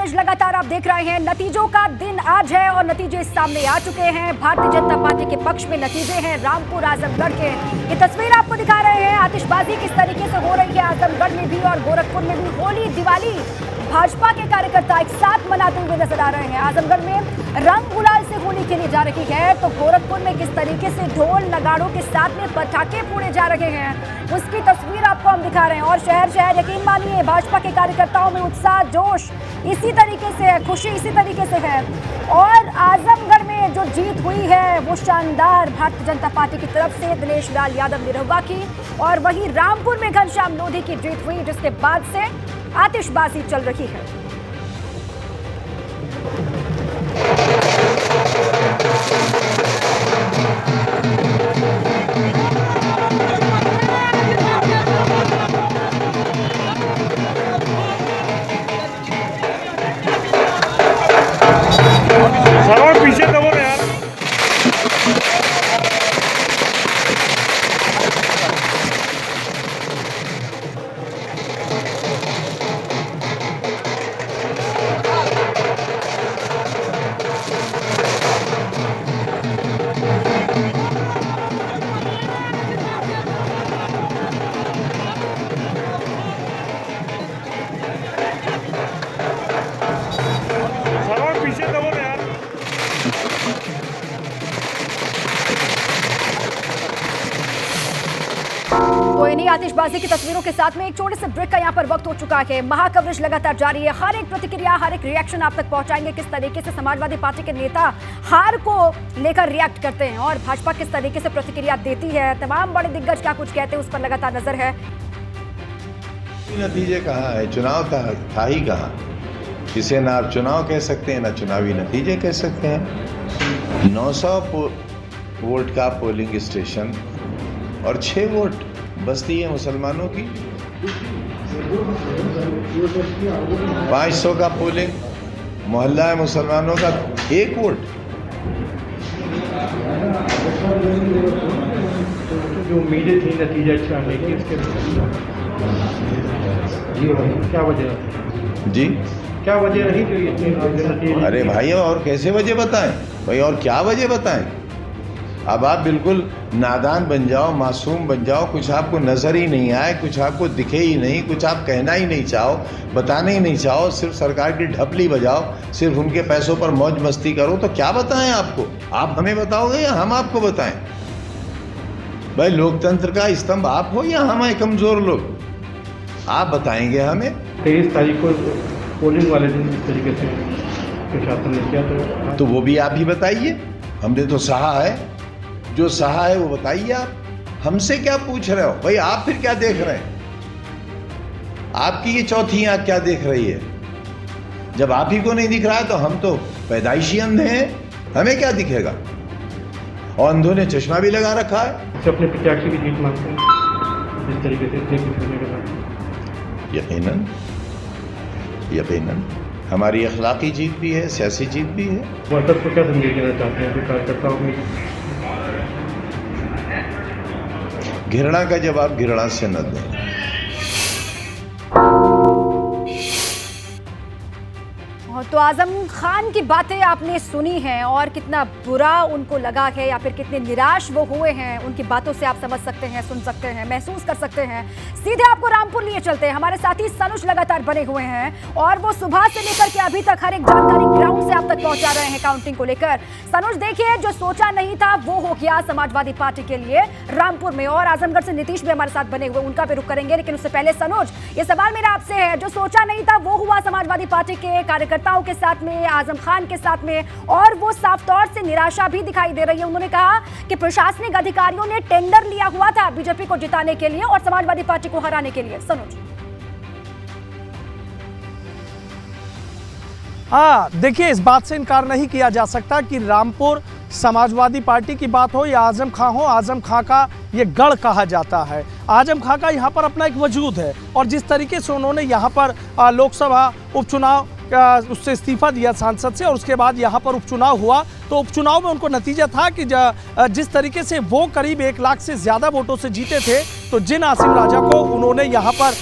Coverage लगातार आप देख रहे हैं। नतीजों का दिन आज है और नतीजे सामने आ चुके हैं। भारतीय जनता पार्टी के पक्ष में नतीजे हैं। रामपुर आजमगढ़ के ये तस्वीर आपको दिखा रहे हैं। आतिशबाजी किस तरीके से हो रही है आजमगढ़ में भी और गोरखपुर में भी। होली दिवाली भाजपा के कार्यकर्ता एक साथ मनाते हुए नजर आ रहे हैं। आजमगढ़ में रंग गुलाल से होली खेली जा रही है तो गोरखपुर में किस तरीके से ढोल नगाड़ों के साथ में पटाखे फोड़े जा रहे हैं उसकी तस्वीर आपको हम दिखा रहे हैं। और शहर शहर यकीन मानिए भाजपा के कार्यकर्ताओं में उत्साह जोश इसी तरीके से है, खुशी इसी तरीके से है। और आजमगढ़ में जो जीत हुई है वो शानदार भारतीय जनता पार्टी की तरफ से दिनेश लाल यादव निरहुआ की। और वहीं रामपुर में घनश्याम लोधी की जीत हुई जिसके बाद से आतिशबाजी चल रही है। सरोज पीछे दबो ना यार। सरोज पीछे दबो ना यार। तो इन्हीं आतिशबाजी की तस्वीरों के साथ में एक छोटे से ब्रेक का यहाँ पर वक्त हो चुका है। महाकवरेज लगातार जारी है। हर एक प्रतिक्रिया हर एक रिएक्शन आप तक पहुंचाएंगे। किस तरीके से समाजवादी पार्टी के नेता हार को लेकर रिएक्ट करते हैं और भाजपा किस तरीके से प्रतिक्रिया देती है। तमाम बड़े दिग्गज क्या कुछ कहते हैं उस पर लगातार नजर है। नतीजे कहाँ है? चुनाव था ही कहाँ? इसे ना आप चुनाव कह सकते हैं ना चुनावी नतीजे कह सकते हैं। 900 वोट का पोलिंग स्टेशन और 6 वोट बस्ती है मुसलमानों की। 500 का पोलिंग मोहल्ला है मुसलमानों का 1 वोट। जो उम्मीदें थी नतीजा अच्छा आने की इसके क्या वजह जी क्या वजह रही जो ये? अरे भाई और कैसे वजह बताएं भाई, और क्या वजह बताएं? अब आप बिल्कुल नादान बन जाओ, मासूम बन जाओ, कुछ आपको नजर ही नहीं आए, कुछ आपको दिखे ही नहीं, कुछ आप कहना ही नहीं चाहो, बताने ही नहीं चाहो, सिर्फ सरकार की ढपली बजाओ, सिर्फ उनके पैसों पर मौज मस्ती करो, तो क्या बताएं आपको? आप हमें बताओगे या हम आपको बताएं? भाई लोकतंत्र का स्तंभ आप हो या हम हैं कमजोर लोग? आप बताएंगे हमें। 23 तारीख को पोलिंग वाले दिन इस तरीके से प्रशासन ने किया तो वो भी आप ही बताइए। हमने तो सहा है, जो सहा है वो बताइए आप। हमसे क्या पूछ रहे हो भाई? आप फिर क्या देख रहे हैं? आपकी ये चौथी आंख क्या देख रही है? जब आप ही को नहीं दिख रहा है तो हम तो पैदाइशी अंधे हैं, हमें क्या दिखेगा? और अंधों ने चश्मा भी लगा रखा है। तो अपने प्रत्याशी की जीत मानते हैं इस तरीके से इतने कुछ होने के बाद? यकीनन यकीनन हमारी अखलाकी जीत भी है, सियासी जीत भी है। वर्कर्स को क्या संदेश देना चाहते हैं जो कार्यकर्ताओं में? घृणा का जवाब घृणा से न दें। तो आजम खान की बातें आपने सुनी हैं और कितना बुरा उनको लगा है या फिर कितने निराश वो हुए हैं उनकी बातों से आप समझ सकते हैं, सुन सकते हैं, महसूस कर सकते हैं। सीधे आपको रामपुर लिए चलते हैं। हमारे साथी सनुज लगातार बने हुए हैं और वो सुबह से लेकर के अभी तक हर एक जानकारी ग्राउंड से आप तक पहुंचा रहे हैं काउंटिंग को लेकर। सनुज देखिए, जो सोचा नहीं था वो हो गया समाजवादी पार्टी के लिए रामपुर में। और आजमगढ़ से नीतीश भी हमारे साथ बने हुए, उनका भी रुख करेंगे, लेकिन उससे पहले सनुज ये सवाल मेरा आपसे है, जो सोचा नहीं था वो हुआ समाजवादी पार्टी के कार्यकर्ताओं के साथ में, आजम खान के साथ में, और वो साफ तौर से निराशा भी दिखाई दे रही है। उन्होंने कहा कि प्रशासनिक अधिकारियों ने टेंडर लिया हुआ था बीजेपी को जिताने के लिए और समाजवादी पार्टी को हराने के लिए। सनुज हाँ, देखिए इस बात से इनकार नहीं किया जा सकता कि रामपुर समाजवादी पार्टी की बात हो या आजम खां हो, आजम खां का ये गढ़ कहा जाता है। आजम खां का यहाँ पर अपना एक वजूद है और जिस तरीके से उन्होंने यहाँ पर लोकसभा उपचुनाव उससे इस्तीफा दिया सांसद से और उसके बाद यहाँ पर उपचुनाव हुआ, तो उपचुनाव में उनको नतीजा था कि जिस तरीके से वो करीब 1 लाख से ज़्यादा वोटों से जीते थे, तो जिन आसिम राजा को उन्होंने यहाँ पर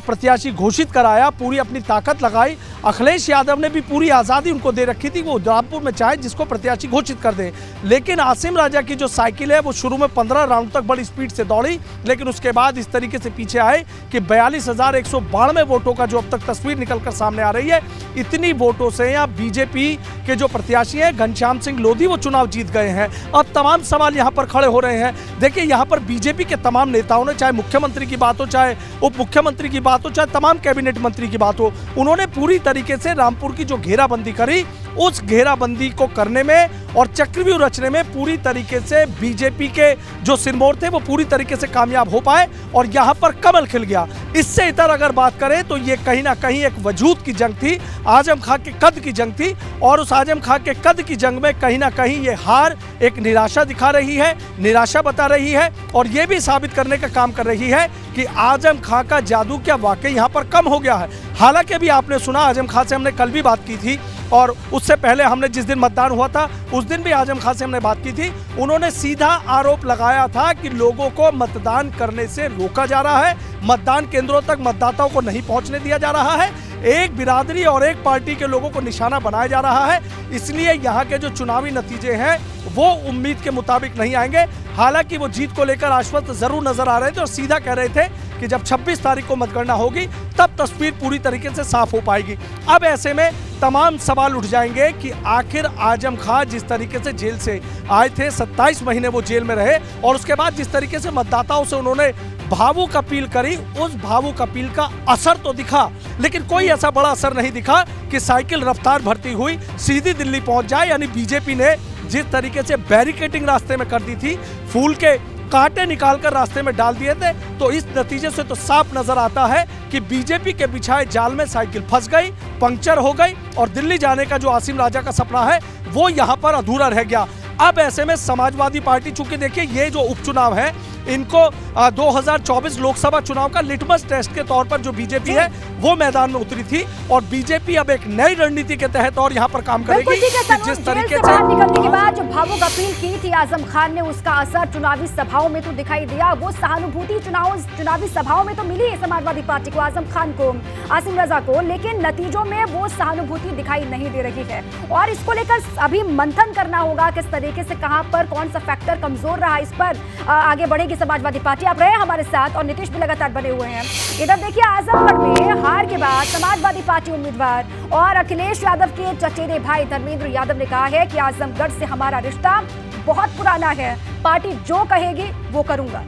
प्रत्याशी घोषित कराया, पूरी अपनी ताकत लगाई, अखिलेश यादव ने भी पूरी आज़ादी उनको दे रखी थी, वो रामपुर में चाहे जिसको प्रत्याशी घोषित कर दें। लेकिन आसिम राजा की जो साइकिल है वो शुरू में 15 राउंड तक बड़ी स्पीड से दौड़ी, लेकिन उसके बाद इस तरीके से पीछे आए कि 42,192 वोटों का जो अब तक तस्वीर निकलकर सामने आ रही है, इतनी वोटों से यहाँ बीजेपी के जो प्रत्याशी हैं घनश्याम सिंह लोधी वो चुनाव जीत गए हैं। अब तमाम सवाल यहाँ पर खड़े हो रहे हैं। देखिए, यहाँ पर बीजेपी के तमाम नेताओं ने, चाहे मुख्यमंत्री की बात हो, चाहे उप मुख्यमंत्री की बात हो, चाहे तमाम कैबिनेट मंत्री की बात हो, उन्होंने पूरी तरीके से रामपुर की जो घेराबंदी करी, उस घेराबंदी को करने में और चक्रव्यूह रचने में पूरी तरीके से बीजेपी के जो सिरमौर थे वो पूरी तरीके से कामयाब हो पाए और यहाँ पर कमल खिल गया। इससे इतर अगर बात करें तो ये कहीं ना कहीं एक वजूद की जंग थी, आजम खां के कद की जंग थी, और उस आजम खां के कद की जंग में कहीं ना कहीं ये हार एक निराशा दिखा रही है, निराशा बता रही है, और ये भी साबित करने का काम कर रही है कि आजम खां का जादू क्या वाकई यहाँ पर कम हो गया है। हालांकि अभी आपने सुना, आजम खां से हमने कल भी बात की थी और उससे पहले हमने जिस दिन मतदान हुआ था उस दिन भी आजम खां से हमने बात की थी। उन्होंने सीधा आरोप लगाया था कि लोगों को मतदान करने से रोका जा रहा है, मतदान केंद्रों तक मतदाताओं को नहीं पहुंचने दिया जा रहा है, एक बिरादरी और एक पार्टी के लोगों को निशाना बनाया जा रहा है। इसलिए यहाँ के जो चुनावी नतीजे हैं वो उम्मीद के मुताबिक नहीं आएंगे। हालांकि वो जीत को लेकर आश्वस्त जरूर नजर आ रहे थे और सीधा कह रहे थे कि जब 26 तारीख को मतगणना होगी तब तस्वीर पूरी तरीके से साफ हो पाएगी। अब ऐसे में तमाम सवाल उठ जाएंगे कि आखिर आजम खां जिस तरीके से जेल से आए थे, 27 महीने वो जेल में रहे, और उसके बाद जिस तरीके से मतदाताओं से उन्होंने भावुक अपील करी, उस भावुक अपील का असर तो दिखा, लेकिन कोई ऐसा बड़ा असर नहीं दिखा कि साइकिल रफ्तार भरती हुई सीधी दिल्ली पहुंच जाए। यानी बीजेपी ने जिस तरीके से बैरिकेडिंग रास्ते में कर दी थी, फूल के कांटे निकालकर रास्ते में डाल दिए थे, तो इस नतीजे से तो साफ नजर आता है कि बीजेपी के बिछाए जाल में साइकिल फंस गई, पंक्चर हो गई, और दिल्ली जाने का जो आसिम राजा का सपना है वो यहाँ पर अधूरा रह गया। अब ऐसे में समाजवादी पार्टी, चूंकि देखिए ये जो उपचुनाव है इनको 2024 लोकसभा चुनाव का लिटमस टेस्ट के तौर पर जो बीजेपी है वो मैदान में उतरी थी, और बीजेपी अब एक नई रणनीति के तहत और यहाँ पर काम करेगी। जिस तरीके से बाहर निकलने के बाद जो भावुक अपील की थी आजम खान ने, उसका असर चुनावी सभाओं में तो दिखाई दिया। वो सहानुभूति चुनावी सभाओं में तो मिली है समाजवादी पार्टी को, आजम खान को, आसिम रजा को, लेकिन नतीजों में वो सहानुभूति दिखाई नहीं दे रही है। और इसको लेकर अभी मंथन करना होगा किस तरीके से, कहां पर कौन सा फैक्टर कमजोर रहा, इस पर आगे बढ़ेगी समाजवादी पार्टी। आप रहे हमारे साथ और नीतीश भी लगातार बने हुए हैं। इधर देखिए, आजमगढ़ में हार के बाद समाजवादी पार्टी उम्मीदवार और अखिलेश यादव के चचेरे भाई धर्मेंद्र यादव ने कहा है कि आजमगढ़ से हमारा रिश्ता बहुत पुराना है, पार्टी जो कहेगी वो करूंगा।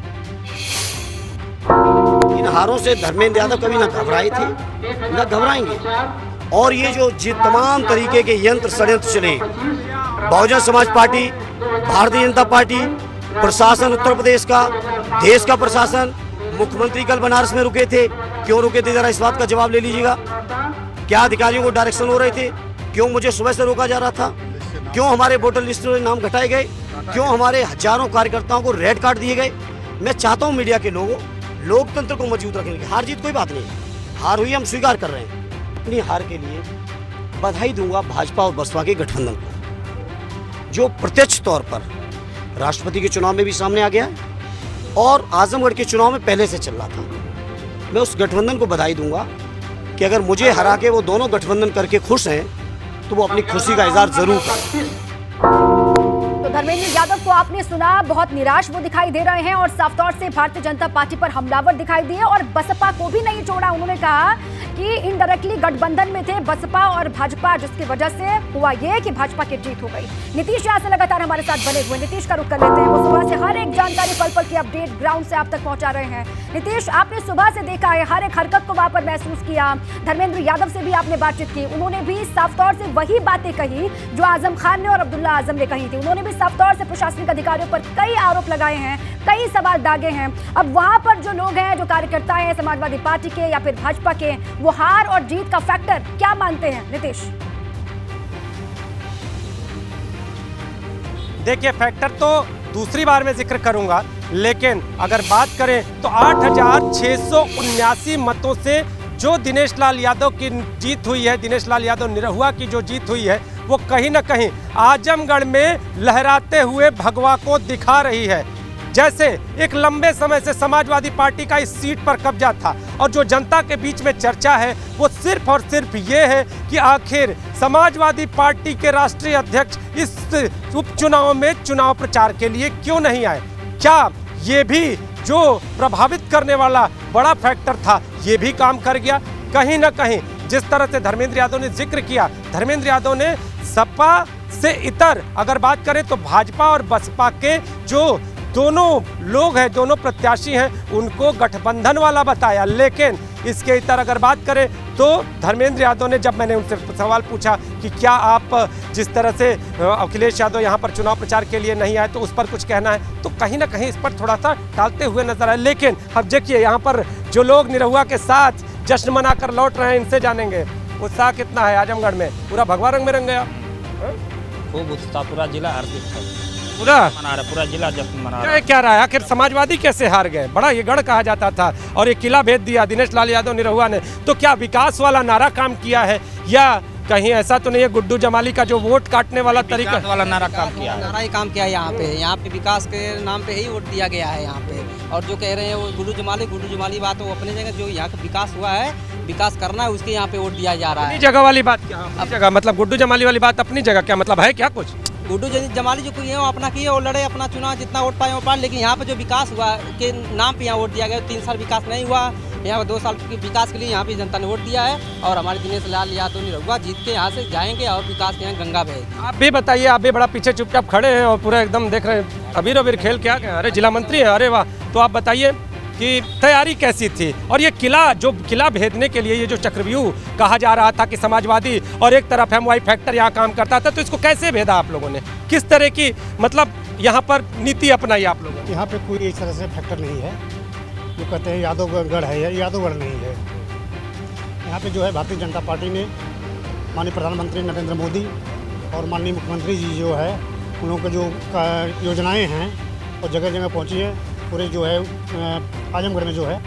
इन हारों से धर्मेंद्र यादव कभी न घबराए थे न घबराएंगे, और ये जो तमाम तरीके के यंत्र षड्यंत्र चले, बहुजन समाज पार्टी, भारतीय जनता पार्टी, प्रशासन उत्तर प्रदेश का, देश का प्रशासन, मुख्यमंत्री कल बनारस में रुके थे, क्यों रुके थे जरा इस बात का जवाब ले लीजिएगा। क्या अधिकारियों को डायरेक्शन हो रहे थे, क्यों मुझे सुबह से रोका जा रहा था, क्यों हमारे वोटर लिस्ट में नाम घटाए गए, क्यों हमारे हजारों कार्यकर्ताओं को रेड कार्ड दिए गए। मैं चाहता हूं मीडिया के लोगों, लोकतंत्र को मजबूत रखने की, हार जीत कोई बात नहीं, हार हुई हम स्वीकार कर रहे हैं। अपनी हार के लिए बधाई दूंगा भाजपा और बसपा के गठबंधन को, जो प्रत्यक्ष तौर पर राष्ट्रपति के चुनाव में भी सामने आ गया है और आजमगढ़ के चुनाव में पहले से चल रहा था। मैं उस गठबंधन को बधाई दूंगा कि अगर मुझे हरा के वो दोनों गठबंधन करके खुश हैं तो वो अपनी खुशी का इजहार जरूर करें। तो धर्मेंद्र यादव को आपने सुना, बहुत निराश वो दिखाई दे रहे हैं और साफ तौर से भारतीय जनता पार्टी पर हमलावर दिखाई दिए, और बसपा को भी नहीं छोड़ा। उन्होंने कहा कि इनडायरेक्टली गठबंधन में थे बसपा और भाजपा, जिसकी वजह से हुआ ये कि भाजपा की जीत हो गई। नीतीश यहाँ से लगातार हमारे साथ बने हुए, नीतीश का रुख कर लेते हैं। वो सुबह से हर एक जानकारी, पल पल की अपडेट ग्राउंड से आप तक पहुंचा रहे हैं। नीतीश, आपने सुबह से देखा है, हर एक हरकत को वहां पर महसूस किया। धर्मेंद्र यादव से भी आपने बातचीत की, उन्होंने भी साफ तौर से वही बातें कही जो आजम खान ने और अब्दुल्ला आजम ने कही थी। उन्होंने भी साफ तौर से प्रशासनिक अधिकारियों पर कई आरोप लगाए हैं, कई सवाल दागे हैं। अब वहां पर जो लोग हैं, जो कार्यकर्ता हैं समाजवादी पार्टी के या फिर भाजपा के, वो हार और जीत का फैक्टर क्या मानते हैं नीतीश? देखिए, फैक्टर तो दूसरी बार में जिक्र करूंगा, लेकिन अगर बात करें तो 8,679 मतों से जो दिनेश लाल यादव की जीत हुई है, दिनेश लाल यादव निरहुआ की जो जीत हुई है, वो कहीं ना कहीं आजमगढ़ में लहराते हुए भगवा को दिखा रही है। जैसे एक लंबे समय से समाजवादी पार्टी का इस सीट पर कब्जा था और जो जनता के बीच में चर्चा है वो सिर्फ और सिर्फ ये है कि आखिर समाजवादी पार्टी के राष्ट्रीय अध्यक्ष इस उपचुनाव में चुनाव प्रचार के लिए क्यों नहीं आए। क्या ये भी जो प्रभावित करने वाला बड़ा फैक्टर था ये भी काम कर गया? कहीं ना कहीं जिस तरह से धर्मेंद्र यादव ने जिक्र किया, धर्मेंद्र यादव ने सपा से इतर अगर बात करें तो भाजपा और बसपा के जो दोनों लोग हैं, दोनों प्रत्याशी हैं, उनको गठबंधन वाला बताया। लेकिन इसके इतर अगर बात करें तो धर्मेंद्र यादव ने, जब मैंने उनसे सवाल पूछा कि क्या आप जिस तरह से अखिलेश यादव यहाँ पर चुनाव प्रचार के लिए नहीं आए तो उस पर कुछ कहना है, तो कहीं ना कहीं इस पर थोड़ा सा टालते हुए नजर आए। लेकिन अब देखिए यहाँ पर जो लोग निरहुआ के साथ जश्न मनाकर लौट रहे हैं, इनसे जानेंगे उत्साह कितना है। आजमगढ़ में पूरा भगवा रंग में रंग गया, खूब उत्साह, पूरा जिला हर्षित है, पूरा मना रहा, पूरा जिला जश्न मना रहा है। क्या रहा है आखिर समाजवादी कैसे हार गए? बड़ा ये गढ़ कहा जाता था और ये किला भेज दिया दिनेश लाल यादव निरहुआ ने। तो क्या विकास वाला नारा काम किया है या कहीं ऐसा तो नहीं है गुड्डू जमाली का जो वोट काटने वाला तरीका वाला नारा काम किया है? नारा ही काम किया है यहाँ पे विकास के नाम पे ही वोट दिया गया है यहाँ पे। और जो कह रहे हैं वो गुड्डू जमाली बात वो अपनी जगह, जो यहाँ का विकास हुआ है, विकास करना है, उसके यहाँ पे वोट दिया जा रहा है। अपनी जगह वाली बात क्या? अपनी जगह मतलब गुड्डू जमाली वाली बात अपनी जगह क्या मतलब है? क्या कुछ गुड्डू जमाली जो किए वो अपना किए, वो लड़े अपना चुनाव, जितना वोट पाए वो पाए, लेकिन यहाँ पे जो विकास हुआ के नाम पे यहाँ वोट दिया गया। 3 साल विकास नहीं हुआ यहाँ पर, 2 साल के विकास के लिए यहाँ पे जनता ने वोट दिया है और हमारे दिनेश लाल यादव निरहुआ जीत के यहाँ से जाएंगे और विकास के यहाँ गंगा बहेगी। आप भी बताइए, आप भी बड़ा पीछे चुपचाप खड़े हैं और पूरा एकदम देख रहे हैं अबीर अबीर खेल क्या क्या? अरे जिला मंत्री है, अरे वाह। तो आप बताइए कि तैयारी कैसी थी और ये किला भेदने के लिए ये जो चक्रव्यूह कहा जा रहा था कि समाजवादी और एक तरफ एमवाई फैक्टर यहाँ काम करता था, तो इसको कैसे भेदा आप लोगों ने? किस तरह की मतलब यहाँ पर नीति अपनाई आप लोगों ने? यहाँ पे कोई इस तरह से फैक्टर नहीं है। जो कहते हैं यादवगढ़ है, या यादवगढ़ नहीं है। यहाँ पे जो है भारतीय जनता पार्टी ने माननीय प्रधानमंत्री नरेंद्र मोदी और माननीय मुख्यमंत्री जी जो है उन लोगों के जो योजनाएं हैं वो जगह जगह पहुँची है। पूरे जो है आजमगढ़ में जो है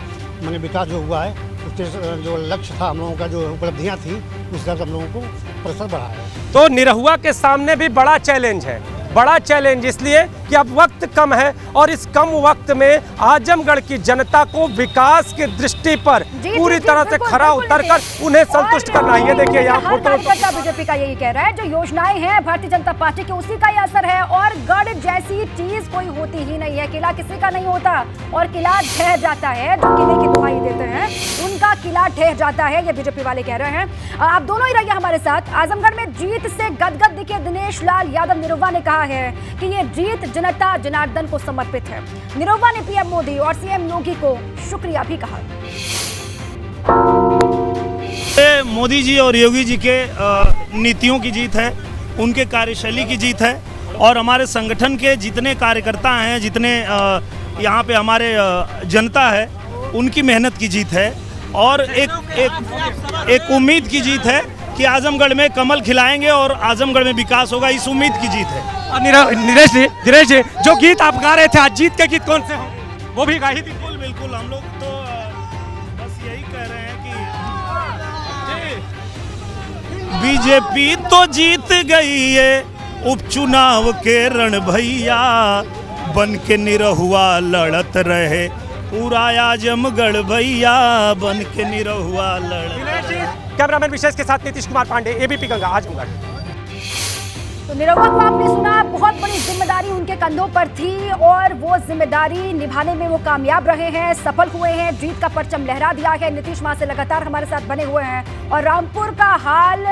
मैंने विकास जो हुआ है उसके जो लक्ष्य था हम लोगों का, जो उपलब्धियाँ थी, उस हिसाब से हम लोगों को प्रतिशत बढ़ा है। तो निरहुआ के सामने भी बड़ा चैलेंज है, बड़ा चैलेंज इसलिए कि अब वक्त कम है और इस कम वक्त में आजमगढ़ की जनता को विकास की दृष्टि पर पूरी तरह से खरा उतरकर उन्हें संतुष्ट करना है। ये देखिए यहाँ फोटो बीजेपी का यही कह रहा है, जो योजनाएं हैं भारतीय जनता पार्टी के उसी का ही असर है और गढ़ जैसी चीज कोई होती ही नहीं है। किला किसी का नहीं होता और किला ढह जाता है। जो किले की दुहाई देते हैं उनका किला ढह जाता है, ये बीजेपी वाले कह रहे हैं। आप दोनों ही रहिए हमारे साथ। आजमगढ़ में जीत से गदगद दिखे दिनेश लाल यादव निरहुआ ने कहा है कि ये जीत जनता जनार्दन को समर्पित है। निरहुआ ने पीएम मोदी और सीएम योगी को शुक्रिया भी कहा। मोदी जी और योगी जी के नीतियों की जीत है, उनके कार्यशैली की जीत है और हमारे संगठन के जितने कार्यकर्ता हैं, जितने यहाँ पे हमारे जनता है, उनकी मेहनत की जीत है और एक उम्मीद की जीत है कि आजमगढ़ में कमल खिलाएंगे और आजमगढ़ में विकास होगा, इस उम्मीद की जीत है। दिनेश जी, जो गीत आप गा रहे थे आज, जीत के गीत कौन से होंगे? वो भी गाई थी? बिल्कुल हम लोग तो बस यही कह रहे हैं कि बीजेपी तो जीत गई है उपचुनाव के रण भैया, बन के निरहुआ लड़त रहे पूरा आजमगढ़ भैया, बन के निरहुआ लड़त। कैमरामैन विशेष के साथ नीतीश कुमार पांडे, एबीपी गंगा, आजमगढ़। तो निरहुआ को आपने सुना, बहुत बड़ी जिम्मेदारी उनके कंधों पर थी और वो जिम्मेदारी निभाने में वो कामयाब रहे हैं, सफल हुए हैं, जीत का परचम लहरा दिया है। नीतीश वहां से लगातार हमारे साथ बने हुए हैं और रामपुर का हाल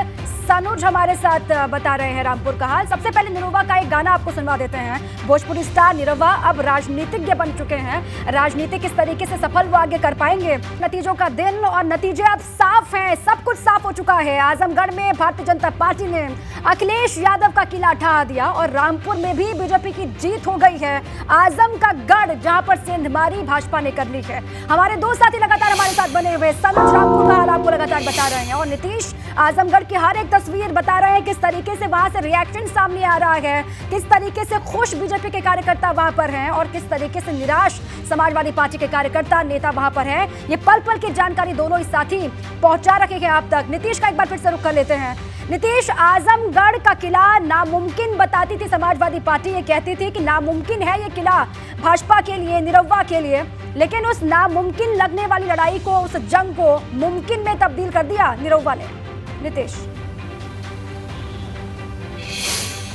सनुज हमारे साथ बता रहे हैं। रामपुर का हाल, सबसे पहले निरहुआ का एक गाना आपको सुनवा देते हैं। भोजपुरी स्टार निरहुआ अब राजनीतिज्ञ बन चुके हैं। राजनीति किस तरीके से सफल वो आगे कर पाएंगे, नतीजों का दिन और नतीजे अब साफ हैं, सब कुछ साफ हो चुका है। आजमगढ़ में भारतीय जनता पार्टी ने अखिलेश यादव का किला ढहा दिया और रामपुर में भी बीजेपी की जीत हो गई है। आजम का गढ़ जहां पर सेंधमारी भाजपा ने कर ली है। हमारे दो साथी लगातार हमारे साथ बने हुए, सनुज रामपुर का हाल आपको लगातार बता रहे हैं और नीतीश आजमगढ़ की हर एक तस्वीर बता रहे हैं, किस तरीके से वहां से रिएक्शन सामने आ रहा है, किस तरीके से खुश बीजेपी के कार्यकर्ता वहां पर हैं और किस तरीके से निराश समाजवादी पार्टी के कार्यकर्ता नेता वहां पर हैं। ये पल पल की जानकारी दोनों ही साथी पहुंचा रखे हैं आप तक। नीतीश का एक बार फिर से रुख कर लेते हैं। नीतीश, आजमगढ़ आजमगढ़ का किला नामुमकिन बताती थी समाजवादी पार्टी। ये कहती थी कि नामुमकिन है ये किला भाजपा के लिए, निरहुआ के लिए, लेकिन उस नामुमकिन लगने वाली लड़ाई को, उस जंग को मुमकिन में तब्दील कर दिया निरहुआ ने। नितेश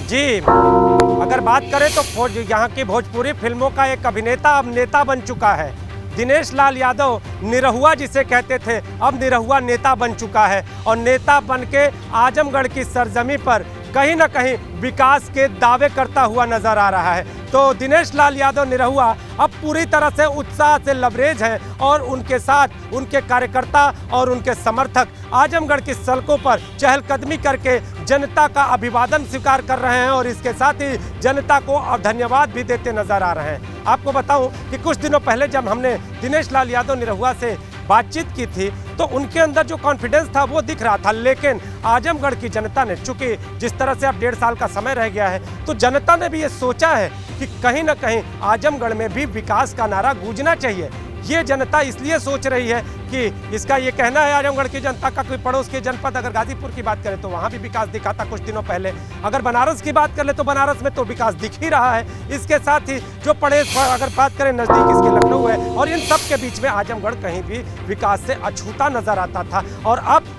जी, अगर बात करें तो यहाँ की भोजपुरी फिल्मों का एक अभिनेता अब नेता बन चुका है। दिनेश लाल यादव निरहुआ जिसे कहते थे, अब निरहुआ नेता बन चुका है और नेता बन के आजमगढ़ की सरजमी पर कहीं ना कहीं विकास के दावे करता हुआ नजर आ रहा है। तो दिनेश लाल यादव निरहुआ अब पूरी तरह से उत्साह से लबरेज हैं और उनके साथ उनके कार्यकर्ता और उनके समर्थक आजमगढ़ की सड़कों पर चहलकदमी करके जनता का अभिवादन स्वीकार कर रहे हैं और इसके साथ ही जनता को धन्यवाद भी देते नजर आ रहे हैं। आपको बताऊं कि कुछ दिनों पहले जब हमने दिनेश लाल यादव निरहुआ से बातचीत की थी तो उनके अंदर जो कॉन्फिडेंस था वो दिख रहा था, लेकिन आजमगढ़ की जनता ने, चूंकि जिस तरह से अब 1.5 साल का समय रह गया है, तो जनता ने भी ये सोचा है कि कहीं ना कहीं आजमगढ़ में भी विकास का नारा गूंजना चाहिए। ये जनता इसलिए सोच रही है कि इसका ये कहना है आजमगढ़ की जनता का, कोई पड़ोस के जनपद अगर गाजीपुर की बात करें तो वहाँ भी विकास दिखा था कुछ दिनों पहले, अगर बनारस की बात कर ले तो बनारस में तो विकास दिख ही रहा है। इसके साथ ही जो पड़ोस अगर बात करें नज़दीक इसके लखनऊ है, और इन सब के बीच में आजमगढ़ कहीं भी विकास से अछूता नजर आता था। और अब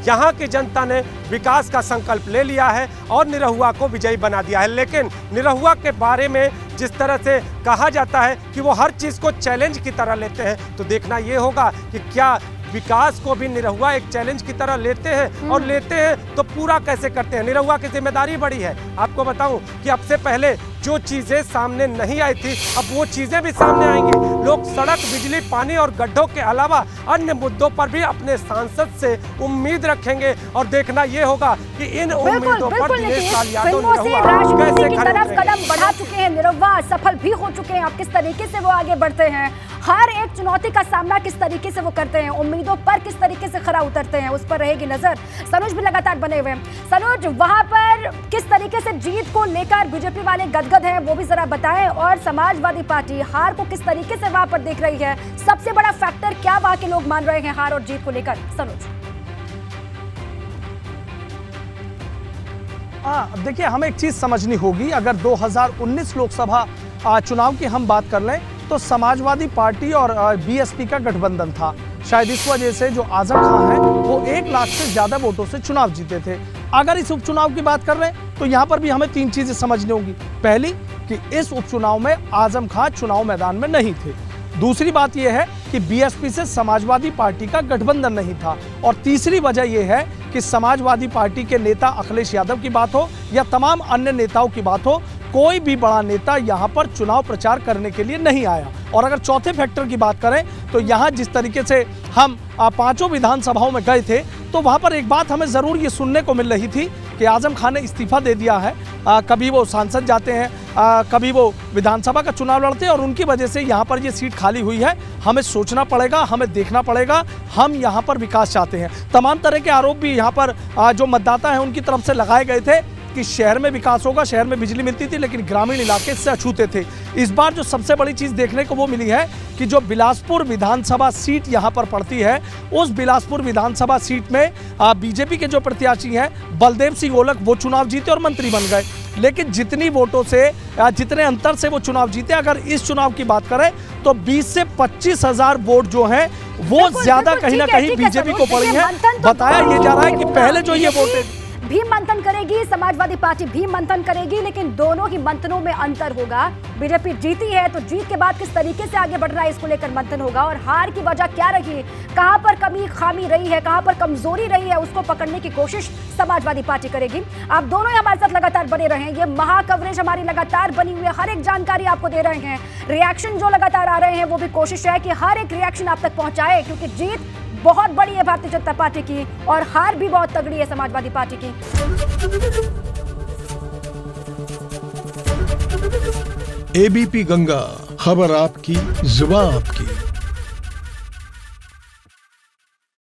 यहाँ की जनता ने विकास का संकल्प ले लिया है और निरहुआ को विजयी बना दिया है। लेकिन निरहुआ के बारे में जिस तरह से कहा जाता है कि वो हर चीज़ को चैलेंज की तरह लेते हैं, तो देखना ये होगा कि क्या विकास को भी निरहुआ एक चैलेंज की तरह लेते हैं, और लेते हैं तो पूरा कैसे करते हैं। निरहुआ की जिम्मेदारी बड़ी है। आपको बताऊं कि अब से पहले जो चीज़ें सामने नहीं आई थी, अब वो चीज़ें भी सामने आएंगी। लोग सड़क, बिजली, पानी और गड्ढों के अलावा अन्य मुद्दों पर भी अपने सांसद से उम्मीद रखेंगे और देखना ये होगा कि इन उम्मीदों पर दिनेश लाल यादव निरहुआ कैसे कदम बढ़ा चुके हैं। निरहुआ सफल भी हो चुके हैं। अब किस तरीके से वो आगे बढ़ते हैं, हर एक चुनौती का सामना किस तरीके से वो करते हैं, उम्मीदों पर किस तरीके से खरा उतरते हैं, उस पर रहेगी नजर। सनोज भी लगातार बने हुए हैं। सनोज, वहां पर किस तरीके से जीत को लेकर बीजेपी वाले गदगद हैं, वो भी जरा बताएं, और समाजवादी पार्टी हार को किस तरीके से वहां पर देख रही है। सबसे बड़ा फैक्टर क्या वहां के लोग मान रहे हैं हार और जीत को लेकर? सनोज देखिए, हमें एक चीज समझनी होगी। अगर 2019 लोकसभा चुनाव की हम बात कर लें तो समाजवादी पार्टी और बीएसपी का गठबंधन था। शायद इस वजह से जो आजम खान है वो 1 लाख से ज्यादा वोटों से चुनाव जीते थे। अगर इस उपचुनाव की बात कर रहे हैं तो यहाँ पर भी हमें 3 चीजें समझनी होगी। पहली कि इस उपचुनाव में आजम खान चुनाव मैदान में नहीं थे। दूसरी बात यह है कि बीएसपी से समाजवादी पार्टी का गठबंधन नहीं था। और तीसरी वजह यह है कि समाजवादी पार्टी के नेता अखिलेश यादव की बात हो या तमाम अन्य नेताओं की बात हो, कोई भी बड़ा नेता यहाँ पर चुनाव प्रचार करने के लिए नहीं आया। और अगर चौथे फैक्टर की बात करें तो यहाँ जिस तरीके से हम 5 विधानसभाओं में गए थे तो वहाँ पर एक बात हमें ज़रूर ये सुनने को मिल रही थी कि आजम खान ने इस्तीफा दे दिया है। कभी वो सांसद जाते हैं, कभी वो विधानसभा का चुनाव लड़ते हैं और उनकी वजह से यहाँ पर ये सीट खाली हुई है। हमें सोचना पड़ेगा, हमें देखना पड़ेगा, हम यहाँ पर विकास चाहते हैं। तमाम तरह के आरोप भी यहाँ पर जो मतदाता हैं उनकी तरफ से लगाए गए थे कि शहर में विकास होगा, शहर में बिजली मिलती थी, लेकिन ग्रामीण इलाके से अछूते थे। इस बार जो सबसे बड़ी चीज़ देखने को वो मिली है कि जो बिलासपुर विधानसभा सीट यहाँ पर पड़ती है, उस बिलासपुर विधानसभा सीट में बीजेपी के जो प्रत्याशी हैं बलदेव सिंह ओलख, वो चुनाव जीते और मंत्री बन गए। लेकिन जितनी वोटों से, जितने अंतर से वो चुनाव जीते, अगर इस चुनाव की बात करें तो 20 से 25 हजार वोट जो हैं वो ज्यादा कहीं ना कहीं बीजेपी को पड़ी है। बताया ये जा रहा है कि पहले जो ये वोट भी मंथन करेगी, समाजवादी पार्टी भी मंथन करेगी, लेकिन दोनों ही मंथनों में अंतर होगा। बीजेपी जीती है तो जीत के बाद किस तरीके से आगे बढ़ रहा है इसको लेकर मंथन होगा, और हार की वजह क्या रही, कहां पर कमी खामी रही है, कहां पर कमजोरी रही है, उसको पकड़ने की कोशिश समाजवादी पार्टी करेगी। आप दोनों ही हमारे साथ लगातार बने रहें। ये महा कवरेज हमारी लगातार बनी हुई है, हर एक जानकारी आपको दे रहे हैं। रिएक्शन जो लगातार आ रहे हैं वो भी कोशिश है कि हर एक रिएक्शन आप तक पहुंचाए, क्योंकि जीत बहुत बड़ी है भारतीय जनता पार्टी की और हार भी बहुत तगड़ी है समाजवादी पार्टी की। एबीपी गंगा, खबर आपकी, जुबान आपकी।